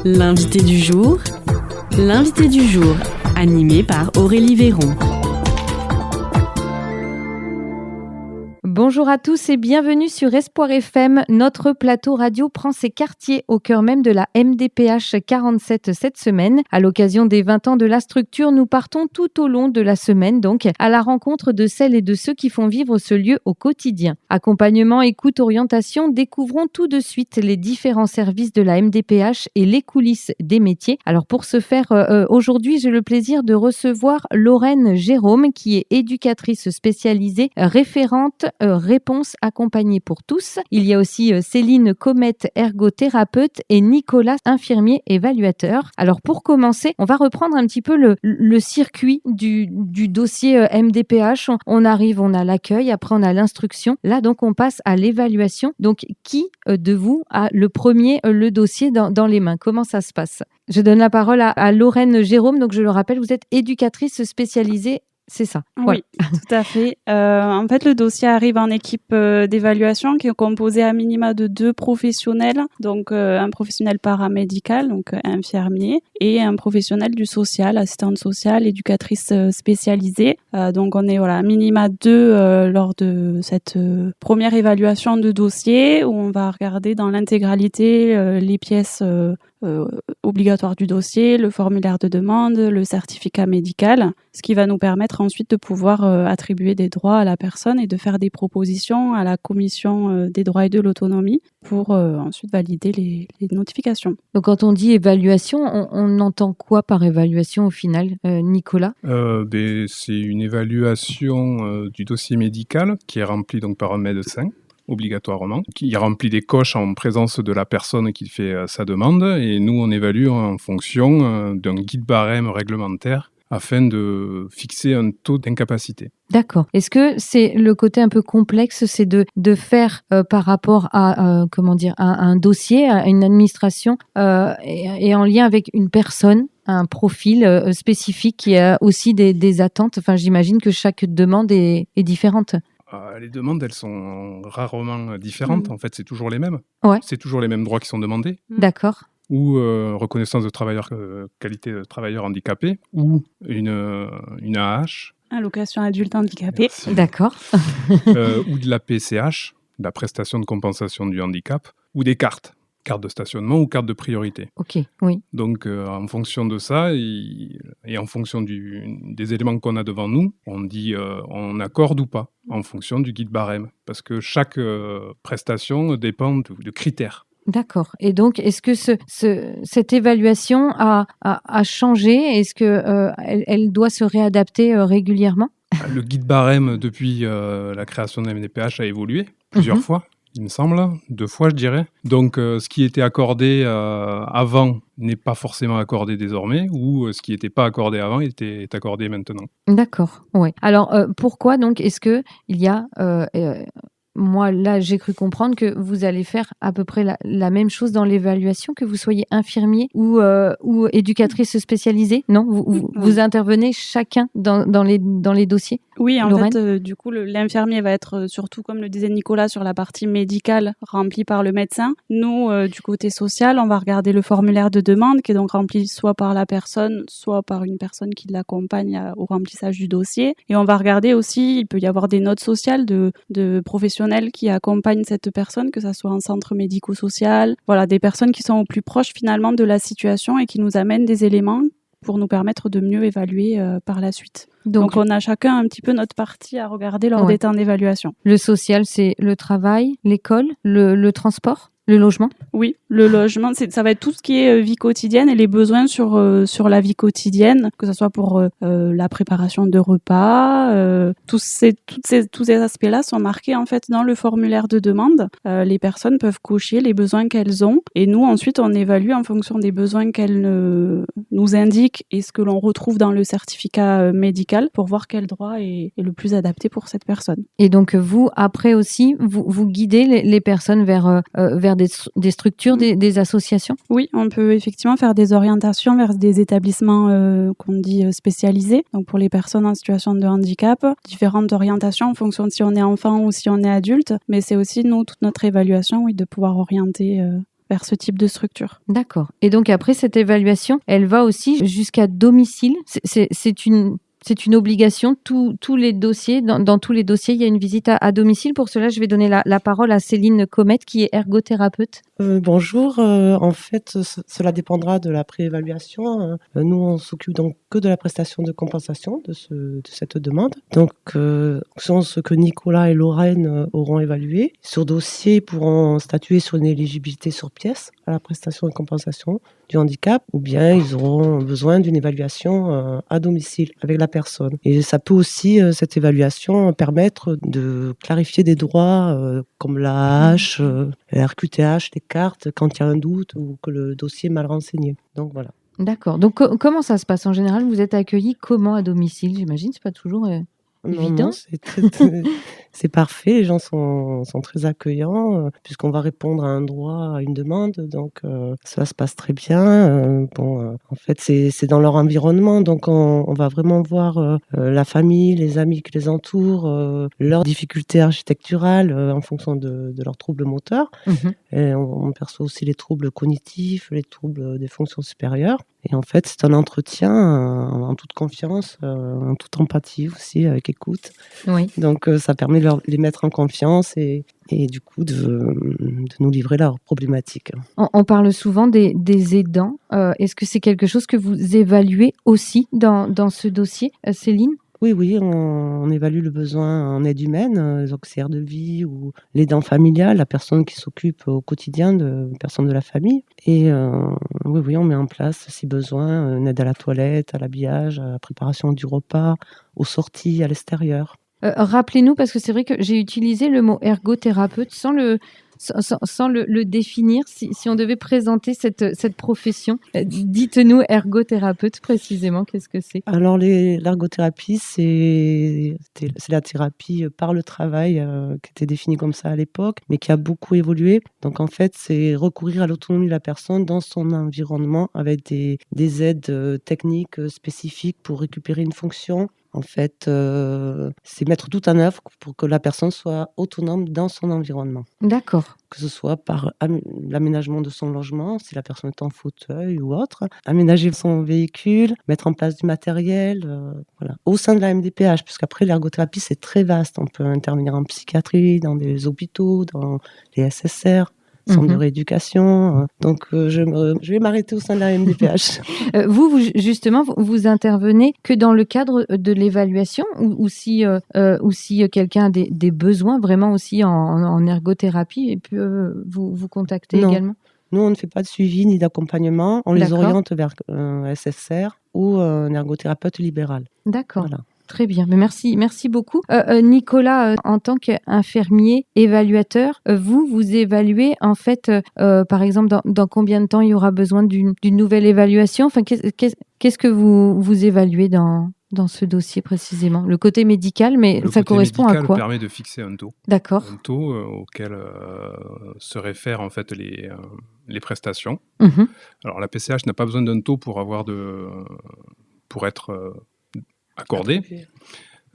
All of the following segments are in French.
L'invité du jour, animé par Aurélie Véron. Bonjour à tous et bienvenue sur Espoir FM. Notre plateau radio prend ses quartiers au cœur même de la MDPH 47 cette semaine. À l'occasion des 20 ans de la structure, nous partons tout au long de la semaine donc à la rencontre de celles et de ceux qui font vivre ce lieu au quotidien. Accompagnement, écoute, orientation, découvrons tout de suite les différents services de la MDPH et les coulisses des métiers. Alors pour ce faire, aujourd'hui, j'ai le plaisir de recevoir Lorraine Jérôme qui est éducatrice spécialisée, référente Réponse accompagnée pour tous. Il y a aussi Céline Comète, ergothérapeute, et Nicolas, infirmier évaluateur. Alors pour commencer, on va reprendre un petit peu le circuit du dossier MDPH. On arrive, on a l'accueil, après on a l'instruction. Là donc on passe à l'évaluation. Donc qui de vous a le premier le dossier dans les mains? Comment ça se passe? Je donne la parole à Lorraine Jérôme. Donc je le rappelle, vous êtes éducatrice spécialisée. C'est ça. Oui, tout à fait. En fait, le dossier arrive en équipe d'évaluation qui est composée à minima de 2 professionnels, donc un professionnel paramédical, donc infirmier, et un professionnel du social, assistante sociale, éducatrice spécialisée. Donc on est à minima 2 lors de cette première évaluation de dossier où on va regarder dans l'intégralité les pièces obligatoire du dossier, le formulaire de demande, le certificat médical, ce qui va nous permettre ensuite de pouvoir attribuer des droits à la personne et de faire des propositions à la commission des droits et de l'autonomie pour ensuite valider les notifications. Donc quand on dit évaluation, on entend quoi par évaluation au final, Nicolas? C'est une évaluation du dossier médical qui est rempli donc par un médecin, obligatoirement, qui remplit des coches en présence de la personne qui fait sa demande, et nous on évalue en fonction d'un guide barème réglementaire afin de fixer un taux d'incapacité. D'accord. Est-ce que c'est le côté un peu complexe, c'est de faire par rapport à un dossier, à une administration et en lien avec une personne, un profil spécifique qui a aussi des attentes? Enfin, j'imagine que chaque demande est différente. Les demandes, elles sont rarement différentes. En fait, c'est toujours les mêmes. Ouais. C'est toujours les mêmes droits qui sont demandés. D'accord. Ou reconnaissance de travailleur, qualité de travailleur handicapé, ou une AH. Allocation adulte handicapé. Merci. D'accord. Ou de la PCH, la prestation de compensation du handicap, ou des cartes de stationnement ou carte de priorité. Ok, oui. Donc, en fonction de ça et en fonction des éléments qu'on a devant nous, on dit on accorde ou pas, en fonction du guide barème. Parce que chaque prestation dépend de critères. D'accord. Et donc, est-ce que cette évaluation a changé? Est-ce que elle doit se réadapter régulièrement? Le guide barème, depuis la création de la MDPH, a évolué plusieurs fois. Il me semble, 2 fois je dirais. Donc ce qui était accordé avant n'est pas forcément accordé désormais, ou ce qui n'était pas accordé avant est accordé maintenant. D'accord, oui. Alors pourquoi donc est-ce qu'il y a... moi, là, j'ai cru comprendre que vous allez faire à peu près la même chose dans l'évaluation, que vous soyez infirmier ou éducatrice spécialisée. Non, vous intervenez chacun dans les dossiers. Oui, en Lorraine? fait, du coup, l'infirmier va être surtout, comme le disait Nicolas, sur la partie médicale remplie par le médecin. Nous, du côté social, on va regarder le formulaire de demande qui est donc rempli soit par la personne, soit par une personne qui l'accompagne au remplissage du dossier. Et on va regarder aussi, il peut y avoir des notes sociales de professionnels qui accompagnent cette personne, que ça soit en centre médico-social. Voilà, des personnes qui sont au plus proche finalement de la situation et qui nous amènent des éléments pour nous permettre de mieux évaluer par la suite. Donc on a chacun un petit peu notre partie à regarder lors des temps d'évaluation. Le social, c'est le travail, l'école, le transport, le logement? Oui, le logement, ça va être tout ce qui est vie quotidienne et les besoins sur la vie quotidienne, que ce soit pour la préparation de repas. Tous ces aspects-là sont marqués en fait dans le formulaire de demande. Les personnes peuvent cocher les besoins qu'elles ont et nous ensuite on évalue en fonction des besoins qu'elles nous indiquent et ce que l'on retrouve dans le certificat médical pour voir quel droit est le plus adapté pour cette personne. Et donc vous, après aussi, vous guidez les personnes vers des structures, des associations? Oui, on peut effectivement faire des orientations vers des établissements qu'on dit spécialisés. Donc pour les personnes en situation de handicap, différentes orientations en fonction de si on est enfant ou si on est adulte. Mais c'est aussi, nous, toute notre évaluation, de pouvoir orienter vers ce type de structure. D'accord. Et donc après, cette évaluation, elle va aussi jusqu'à domicile. C'est une obligation. Tous les dossiers, dans tous les dossiers, il y a une visite à domicile. Pour cela, je vais donner la parole à Céline Comète, qui est ergothérapeute. Bonjour. En fait, cela dépendra de la préévaluation. Nous, on s'occupe donc que de la prestation de compensation de cette demande. Donc, selon ce que Nicolas et Lorraine auront évalué, sur dossier, ils pourront statuer sur une éligibilité sur pièce à la prestation de compensation du handicap, ou bien ils auront besoin d'une évaluation à domicile avec la personne. Et ça peut aussi, cette évaluation, permettre de clarifier des droits comme la hache, la RQTH, les cartes, quand il y a un doute ou que le dossier est mal renseigné. Donc voilà. D'accord. Donc comment ça se passe en général? Vous êtes accueillis comment à domicile? J'imagine, c'est pas toujours évident. Non, c'est parfait. Les gens sont très accueillants puisqu'on va répondre à un droit, à une demande. Donc, ça se passe très bien. En fait, c'est dans leur environnement. Donc, on va vraiment voir la famille, les amis qui les entourent, leurs difficultés architecturales en fonction de leurs troubles moteurs. Mhm. Et on perçoit aussi les troubles cognitifs, les troubles des fonctions supérieures. Et en fait, c'est un entretien en toute confiance, en toute empathie aussi, avec écoute. Oui. Donc, ça permet de les mettre en confiance et du coup de nous livrer leurs problématiques. On parle souvent des aidants. Est-ce que c'est quelque chose que vous évaluez aussi dans ce dossier, Céline? Oui, on évalue le besoin en aide humaine, les auxiliaires de vie ou l'aidant familial, la personne qui s'occupe au quotidien de personnes de la famille. Et oui, on met en place, si besoin, une aide à la toilette, à l'habillage, à la préparation du repas, aux sorties à l'extérieur. Rappelez-nous, parce que c'est vrai que j'ai utilisé le mot ergothérapeute sans le définir. Si on devait présenter cette profession, dites-nous ergothérapeute précisément, qu'est-ce que c'est? Alors l'ergothérapie, c'est la thérapie par le travail qui était définie comme ça à l'époque, mais qui a beaucoup évolué. Donc en fait, c'est recourir à l'autonomie de la personne dans son environnement avec des aides techniques spécifiques pour récupérer une fonction. En fait, c'est mettre tout en œuvre pour que la personne soit autonome dans son environnement. D'accord. Que ce soit par l'aménagement de son logement, si la personne est en fauteuil ou autre, aménager son véhicule, mettre en place du matériel, voilà. Au sein de la MDPH, puisqu'après l'ergothérapie c'est très vaste, on peut intervenir en psychiatrie, dans des hôpitaux, dans les SSR, centre de rééducation. Donc je vais m'arrêter au sein de la MDPH. Vous justement, vous intervenez que dans le cadre de l'évaluation ou si quelqu'un a des besoins vraiment aussi en ergothérapie et peut vous contacter également? Nous, on ne fait pas de suivi ni d'accompagnement. On les D'accord. oriente vers un SSR ou un ergothérapeute libéral. D'accord. Voilà. Très bien, mais merci beaucoup. Nicolas, en tant qu'infirmier évaluateur, vous évaluez en fait, par exemple, dans combien de temps il y aura besoin d'une nouvelle évaluation? Enfin, qu'est-ce que vous évaluez dans ce dossier précisément? Le côté médical, mais ça correspond à quoi? Le côté médical permet de fixer un taux. D'accord. Un taux auquel se réfèrent en fait les prestations. Mhm. Alors la PCH n'a pas besoin d'un taux pour pour être accordé.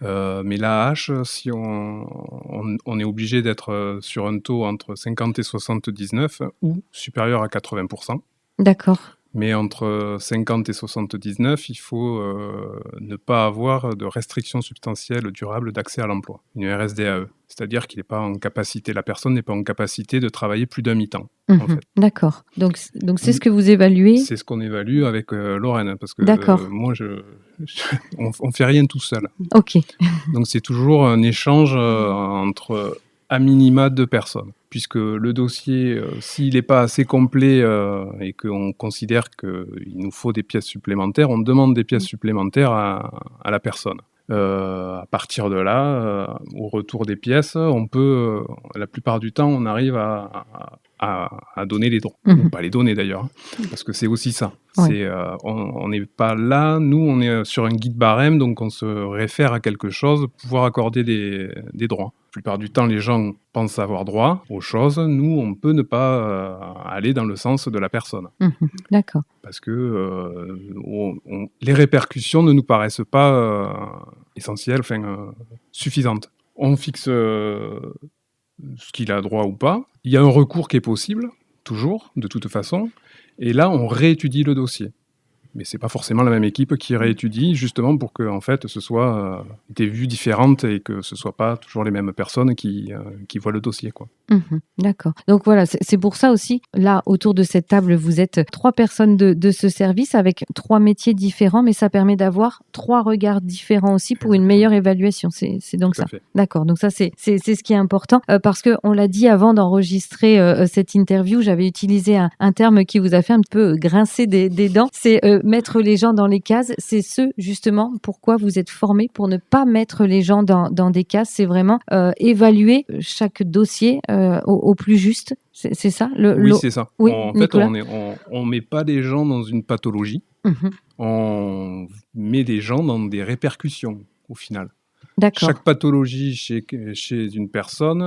Mais l'AH, si on est obligé d'être sur un taux entre 50 et 79 ou supérieur à 80%. D'accord. Mais entre 50 et 79, il faut ne pas avoir de restriction substantielle durable d'accès à l'emploi, une RSDAE. C'est-à-dire la personne n'est pas en capacité de travailler plus d'un mi-temps. En fait. D'accord. Donc c'est ce que vous évaluez? C'est ce qu'on évalue avec Lorraine, parce que moi, on ne fait rien tout seul. Ok. Donc c'est toujours un échange entre à minima 2 personnes. Puisque le dossier, s'il n'est pas assez complet et qu'on considère qu'il nous faut des pièces supplémentaires, on demande des pièces supplémentaires à la personne. À partir de là, au retour des pièces, on peut, la plupart du temps, on arrive à donner les droits. Ou pas les donner d'ailleurs, parce que c'est aussi ça. Ouais. On n'est pas là, nous on est sur un guide barème, donc on se réfère à quelque chose pour pouvoir accorder des droits. La plupart du temps, les gens pensent avoir droit aux choses. Nous, on peut ne pas aller dans le sens de la personne. D'accord. Parce que les répercussions ne nous paraissent pas essentielles, suffisantes. On fixe ce qu'il a droit ou pas. Il y a un recours qui est possible, toujours, de toute façon. Et là, on réétudie le dossier. Mais c'est pas forcément la même équipe qui réétudie, justement pour que en fait, ce soit des vues différentes et que ce soit pas toujours les mêmes personnes qui voient le dossier, quoi. D'accord. Donc voilà, c'est pour ça aussi, là, autour de cette table, vous êtes 3 personnes de ce service avec 3 métiers différents, mais ça permet d'avoir 3 regards différents aussi pour une meilleure évaluation. C'est donc Tout à ça. fait. D'accord. Donc ça, c'est ce qui est important parce que on l'a dit avant d'enregistrer cette interview, j'avais utilisé un terme qui vous a fait un peu grincer des dents. C'est mettre les gens dans les cases. C'est justement pourquoi vous êtes formés pour ne pas mettre les gens dans des cases. C'est vraiment évaluer chaque dossier au plus juste. C'est ça Oui, c'est ça. Oui, En fait, Nicolas. on met pas les gens dans une pathologie. On met les gens dans des répercussions, au final. D'accord. Chaque pathologie chez une personne,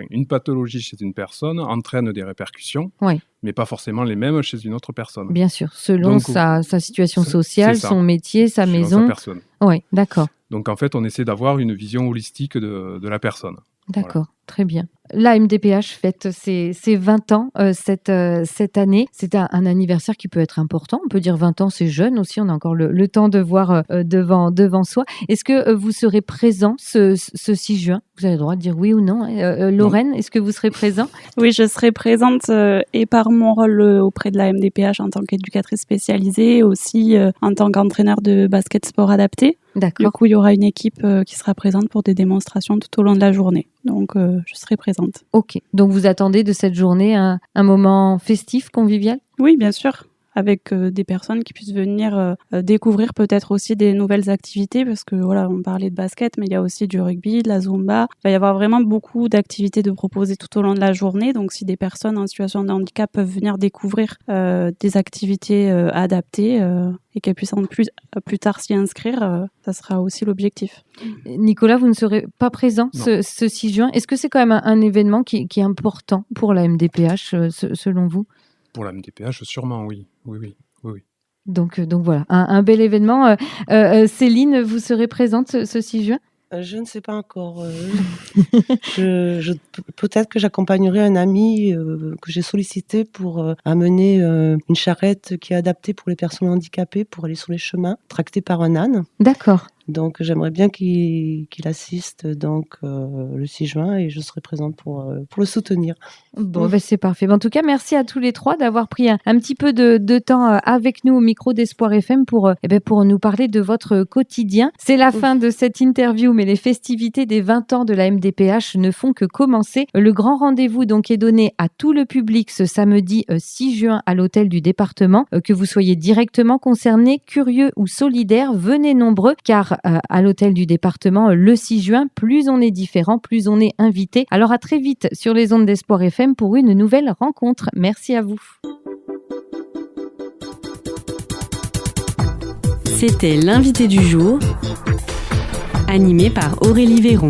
une pathologie chez une personne entraîne des répercussions, Oui. mais pas forcément les mêmes chez une autre personne. Bien sûr, selon Donc, sa situation c'est sociale, ça. son métier, sa Selon maison. sa personne. Oui, d'accord. Donc en fait, on essaie d'avoir une vision holistique de la personne. D'accord, très bien. La MDPH fête ses 20 ans cette année. C'est un anniversaire qui peut être important. On peut dire 20 ans, c'est jeune aussi. On a encore le temps de voir devant soi. Est-ce que vous serez présent ce 6 juin? Vous avez le droit de dire oui ou non. Lorraine, est-ce que vous serez présent? Oui, je serai présente et par mon rôle auprès de la MDPH en tant qu'éducatrice spécialisée, aussi en tant qu'entraîneur de basket sport adapté. Du D'accord. coup, il y aura une équipe qui sera présente pour des démonstrations tout au long de la journée. Donc, je serai présente. Ok. Donc, vous attendez de cette journée un moment festif, convivial? Oui, bien sûr. Avec des personnes qui puissent venir découvrir peut-être aussi des nouvelles activités, parce que voilà, on parlait de basket, mais il y a aussi du rugby, de la zumba. Il va y avoir vraiment beaucoup d'activités de proposer tout au long de la journée. Donc, si des personnes en situation de handicap peuvent venir découvrir des activités adaptées et qu'elles puissent plus tard s'y inscrire, ça sera aussi l'objectif. Nicolas, vous ne serez pas présent ce 6 juin. Est-ce que c'est quand même un événement qui est important pour la MDPH, selon vous? Pour la MDPH, sûrement, oui. Oui. Donc voilà, un bel événement. Céline, vous serez présente ce 6 juin? Je ne sais pas encore. Peut-être que j'accompagnerai un ami que j'ai sollicité pour amener une charrette qui est adaptée pour les personnes handicapées pour aller sur les chemins, tractée par un âne. D'accord. Donc j'aimerais bien qu'il assiste le 6 juin et je serai présente pour le soutenir. Bon, c'est parfait. En tout cas, merci à tous les 3 d'avoir pris un petit peu de temps avec nous au micro d'Espoir FM pour nous parler de votre quotidien. C'est la fin de cette interview, mais les festivités des 20 ans de la MDPH ne font que commencer. Le grand rendez-vous donc est donné à tout le public ce samedi 6 juin à l'hôtel du département. Que vous soyez directement concerné, curieux ou solidaire, venez nombreux car à l'hôtel du département le 6 juin, plus on est différent, plus on est invité. Alors à très vite sur les ondes d'Espoir FM pour une nouvelle rencontre. Merci à vous. C'était l'invité du jour, animé par Aurélie Véron.